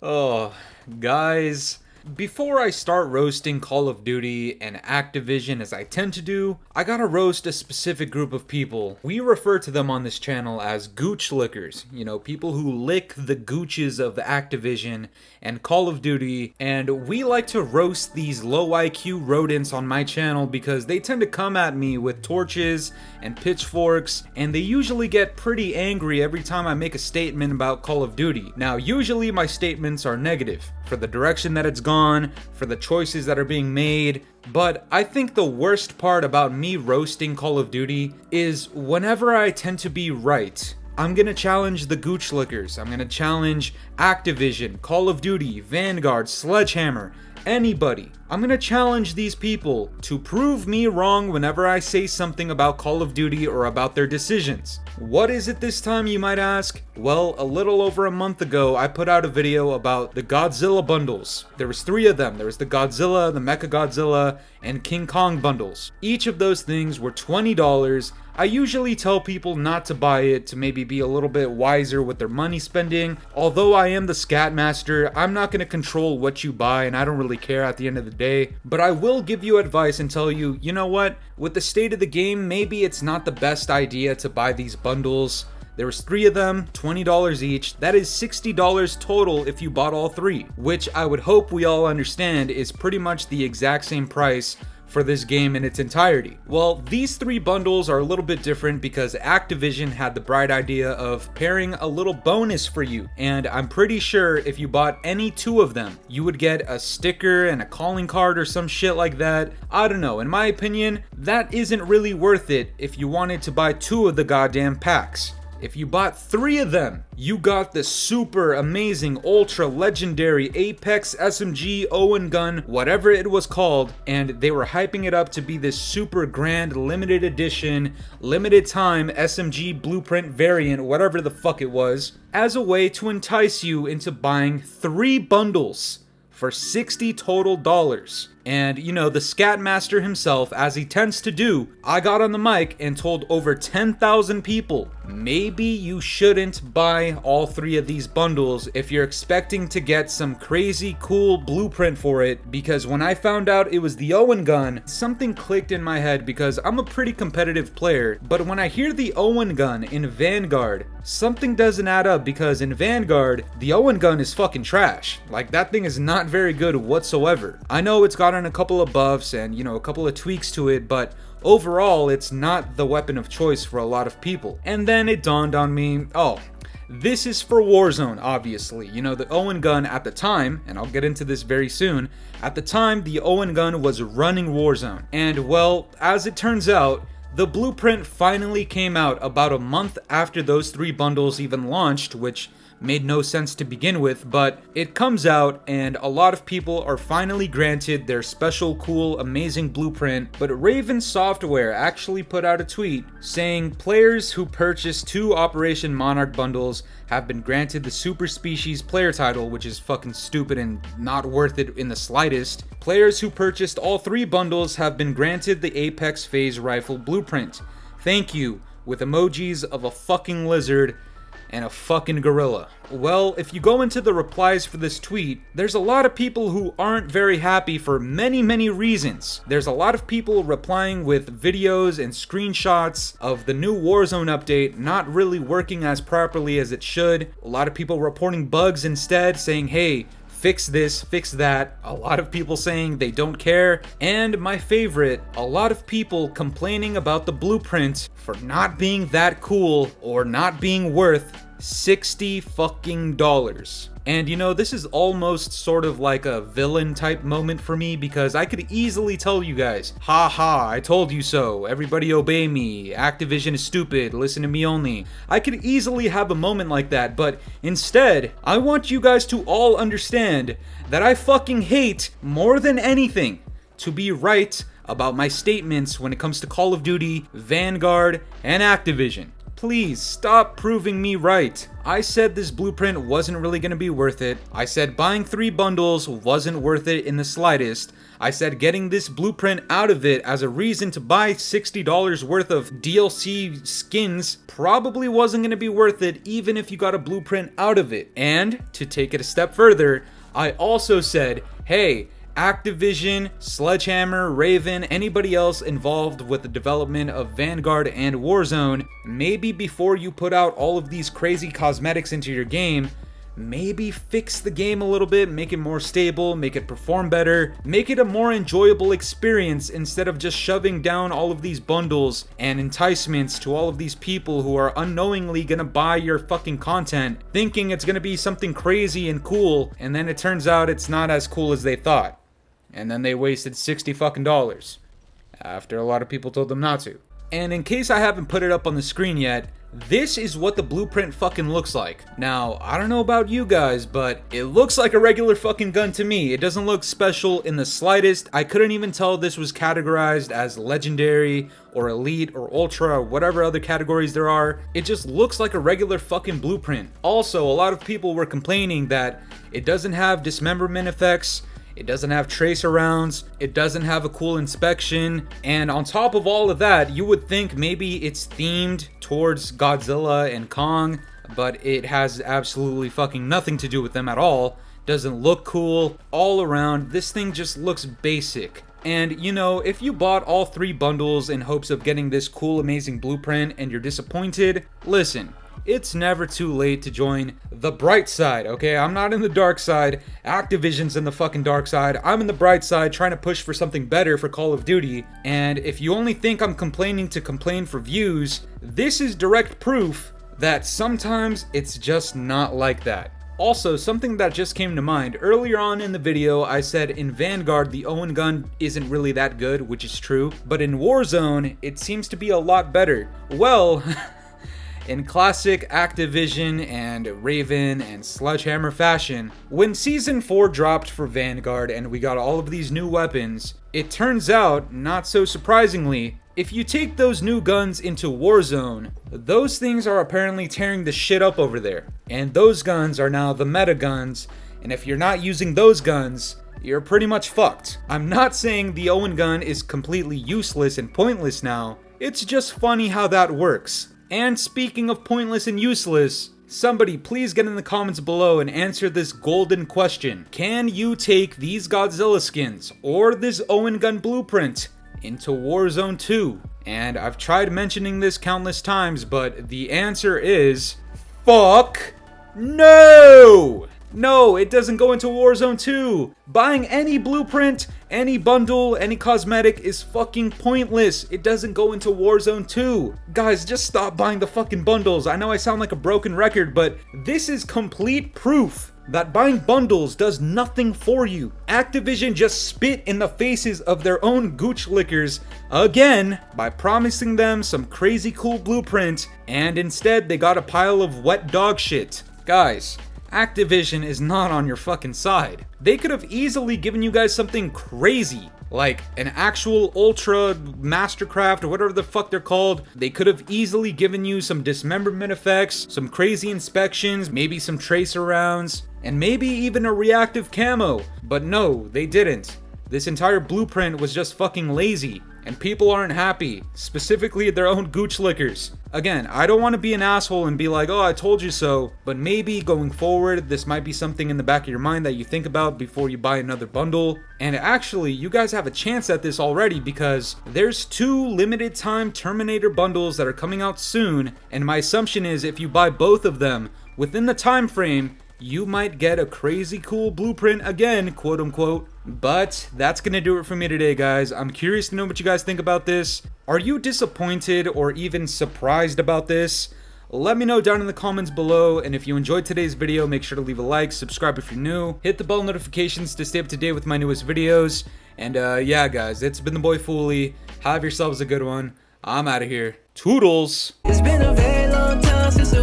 Oh, guys. Before I start roasting Call of Duty and Activision as I tend to do, I gotta roast a specific group of people. We refer to them on this channel as gooch lickers. You know, people who lick the gooches of Activision and Call of Duty, and we like to roast these low IQ rodents on my channel because they tend to come at me with torches and pitchforks, and they usually get pretty angry every time I make a statement about Call of Duty. Now, usually my statements are negative, for the direction that it's gone, for the choices that are being made, but I think the worst part about me roasting Call of Duty is whenever I tend to be right. I'm gonna challenge the gooch lickers, I'm gonna challenge Activision, Call of Duty, Vanguard, Sledgehammer, anybody. I'm gonna challenge these people to prove me wrong whenever I say something about Call of Duty or about their decisions. What is it this time, you might ask? Well, a little over a month ago, I put out a video about the Godzilla bundles. There was 3 of them. There was the Godzilla, the Mechagodzilla, and King Kong bundles. Each of those things were $20. I usually tell people not to buy it to maybe be a little bit wiser with their money spending. Although I am the scat master, I'm not going to control what you buy and I don't really care at the end of the day. But I will give you advice and tell you, you know what? With the state of the game, maybe it's not the best idea to buy these bundles. There was 3 of them, $20 each. That is $60 total if you bought all 3, which I would hope we all understand is pretty much the exact same price for this game in its entirety. Well, these 3 bundles are a little bit different because Activision had the bright idea of pairing a little bonus for you, and I'm pretty sure if you bought any 2 of them, you would get a sticker and a calling card or some shit like that. I don't know, in my opinion, that isn't really worth it if you wanted to buy 2 of the goddamn packs. If you bought 3 of them, you got the super amazing ultra legendary Apex SMG Owen gun, whatever it was called, and they were hyping it up to be this super grand limited edition, limited time SMG blueprint variant, whatever the fuck it was, as a way to entice you into buying 3 bundles for $60 total dollars. And, you know, the scat master himself, as he tends to do, I got on the mic and told over 10,000 people, maybe you shouldn't buy all 3 of these bundles if you're expecting to get some crazy cool blueprint for it, because when I found out it was the Owen gun, something clicked in my head because I'm a pretty competitive player, but when I hear the Owen gun in Vanguard, something doesn't add up because in Vanguard, the Owen gun is fucking trash. Like, that thing is not very good whatsoever. I know it's gotten a couple of buffs and, you know, a couple of tweaks to it, but overall, it's not the weapon of choice for a lot of people. And then it dawned on me, oh, this is for Warzone, obviously. You know, the Owen gun at the time, and I'll get into this very soon, at the time, the Owen gun was running Warzone. And, well, as it turns out, the blueprint finally came out about a month after those 3 bundles even launched, which made no sense to begin with, but it comes out and a lot of people are finally granted their special, cool, amazing blueprint. But Raven Software actually put out a tweet saying players who purchased 2 Operation Monarch bundles have been granted the Super Species player title, which is fucking stupid and not worth it in the slightest. Players who purchased all 3 bundles have been granted the Apex Phase Rifle blueprint. Thank you, with emojis of a fucking lizard and a fucking gorilla. Well, if you go into the replies for this tweet, there's a lot of people who aren't very happy for many reasons. There's a lot of people replying with videos and screenshots of the new Warzone update not really working as properly as it should. A lot of people reporting bugs instead, saying, hey, fix this, fix that. A lot of people saying they don't care. And my favorite, a lot of people complaining about the blueprint for not being that cool or not being worth $60 fucking dollars. And you know, this is almost sort of like a villain type moment for me because I could easily tell you guys, ha ha, I told you so, everybody obey me, Activision is stupid, listen to me only. I could easily have a moment like that, but instead, I want you guys to all understand that I fucking hate more than anything to be right about my statements when it comes to Call of Duty, Vanguard, and Activision. Please stop proving me right. I said this blueprint wasn't really gonna be worth it. I said buying 3 bundles wasn't worth it in the slightest. I said getting this blueprint out of it as a reason to buy $60 worth of DLC skins probably wasn't gonna be worth it even if you got a blueprint out of it. And to take it a step further, I also said, hey, Activision, Sledgehammer, Raven, anybody else involved with the development of Vanguard and Warzone, maybe before you put out all of these crazy cosmetics into your game, maybe fix the game a little bit, make it more stable, make it perform better, make it a more enjoyable experience instead of just shoving down all of these bundles and enticements to all of these people who are unknowingly gonna buy your fucking content, thinking it's gonna be something crazy and cool, and then it turns out it's not as cool as they thought. And then they wasted $60 fucking dollars after a lot of people told them not to. And in case I haven't put it up on the screen yet, this is what the blueprint fucking looks like. Now, I don't know about you guys, but it looks like a regular fucking gun to me. It doesn't look special in the slightest. I couldn't even tell this was categorized as legendary or elite or ultra or whatever other categories there are. It just looks like a regular fucking blueprint. Also, a lot of people were complaining that it doesn't have dismemberment effects, it doesn't have tracer rounds, it doesn't have a cool inspection, and on top of all of that, you would think maybe it's themed towards Godzilla and Kong, but it has absolutely fucking nothing to do with them at all. Doesn't look cool. All around, this thing just looks basic. And you know, if you bought all 3 bundles in hopes of getting this cool, amazing blueprint and you're disappointed, listen. It's never too late to join the bright side, okay? I'm not in the dark side. Activision's in the fucking dark side. I'm in the bright side trying to push for something better for Call of Duty. And if you only think I'm complaining to complain for views, this is direct proof that sometimes it's just not like that. Also, something that just came to mind, earlier on in the video I said in Vanguard the Owen gun isn't really that good, which is true, but in Warzone it seems to be a lot better. Well, in classic Activision and Raven and Sledgehammer fashion, when Season 4 dropped for Vanguard and we got all of these new weapons, it turns out, not so surprisingly, if you take those new guns into Warzone, those things are apparently tearing the shit up over there. And those guns are now the meta guns, and if you're not using those guns, you're pretty much fucked. I'm not saying the Owen gun is completely useless and pointless now, it's just funny how that works. And speaking of pointless and useless, somebody please get in the comments below and answer this golden question. Can you take these Godzilla skins or this Owen gun blueprint into Warzone 2? And I've tried mentioning this countless times, but the answer is fuck no! No, it doesn't go into Warzone 2. Buying any blueprint, any bundle, any cosmetic is fucking pointless. It doesn't go into Warzone 2. Guys, just stop buying the fucking bundles. I know I sound like a broken record, but this is complete proof that buying bundles does nothing for you. Activision just spit in the faces of their own gooch lickers again by promising them some crazy cool blueprint, and instead they got a pile of wet dog shit. Guys, Activision is not on your fucking side. They could have easily given you guys something crazy, like an actual Ultra Mastercraft or whatever the fuck they're called. They could have easily given you some dismemberment effects, some crazy inspections, maybe some tracer rounds, and maybe even a reactive camo. But no, they didn't. This entire blueprint was just fucking lazy, and people aren't happy, specifically their own gooch lickers. Again, I don't want to be an asshole and be like, oh, I told you so, but maybe going forward, this might be something in the back of your mind that you think about before you buy another bundle. And actually, you guys have a chance at this already because there's 2 limited time Terminator bundles that are coming out soon, and my assumption is if you buy both of them within the time frame, you might get a crazy cool blueprint again, quote unquote. But that's gonna do it for me today, guys. I'm curious to know what you guys think about this. Are you disappointed or even surprised about this? Let me know down in the comments below, and if you enjoyed today's video, make sure to leave a like, subscribe if you're new, hit the bell notifications to stay up to date with my newest videos, and yeah guys, it's been the boy Fooly. Have yourselves a good one. I'm out of here. Toodles! It's been a very long time since